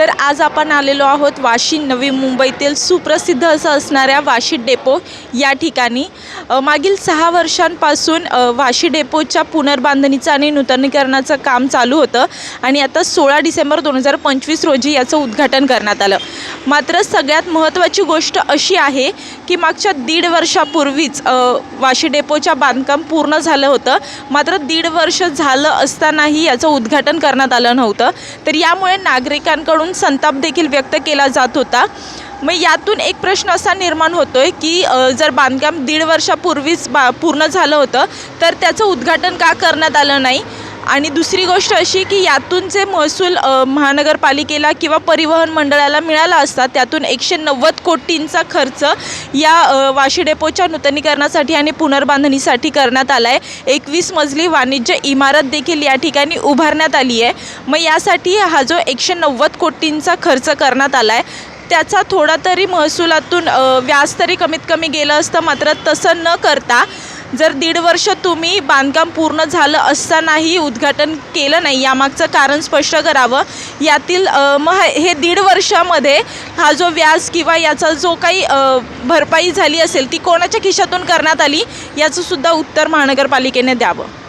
तर आज आपण आलेलो आहोत वाशी नवी मुंबईतील सुप्रसिद्ध असं असणाऱ्या वाशी डेपो या ठिकाणी। मागील 6 वर्षांपासून वाशी डेपोच्या पुनर्बांधणीचं आणि नूतनीकरणाचं काम चालू होतं आणि आता 16 डिसेंबर 2025 रोजी याचं उद्घाटन करण्यात आलं। मात्र सगळ्यात महत्त्वाची गोष्ट अशी आहे की मागच्या 1.5 वर्षापूर्वीच वाशी डेपोच्या बांधकाम पूर्ण झालं होतं, मात्र 1.5 वर्ष झालं असतानाही याचं उद्घाटन करण्यात आलं नव्हतं। तर यामुळे नागरिकांकडून संताप देखील व्यक्त केला जात होता। मग यातून एक प्रश्न असा निर्माण होतोय की जर बांधकाम 1.5 वर्षापूर्वीच पूर्ण झालं होतं तर त्याचं उद्घाटन का करण्यात आलं नाही। आणि दुसरी गोष्ट अशी की यातून जे महसूल महानगरपालिकेला किंवा परिवहन मंडळाला मिळाला असता त्यातून 190 कोटींचा खर्च या वाशी डेपोच्या नूतनीकरणासाठी आणि पुनर्बांधणीसाठी करण्यात आला आहे। 21 मजली वाणिज्य इमारत देखील या ठिकाणी उभारण्यात आली आहे। मग यासाठी हा जो 190 कोटींचा खर्च करण्यात आला आहे त्याचा थोडा तरी महसुलातून व्याज तरी कमीत कमी गेलं असतं, मात्र तसं न करता जर 1.5 वर्ष तुम्ही बांधकाम पूर्ण झालं असतानाही उद्घाटन केलं नाही, यामागचं कारण स्पष्ट करावं। यातील मग हे 1.5 वर्षामध्ये हा जो व्याज किंवा याचा जो काही भरपाई झाली असेल ती कोणाच्या खिशातून करण्यात आली याचं सुद्धा उत्तर महानगरपालिकेने द्यावं।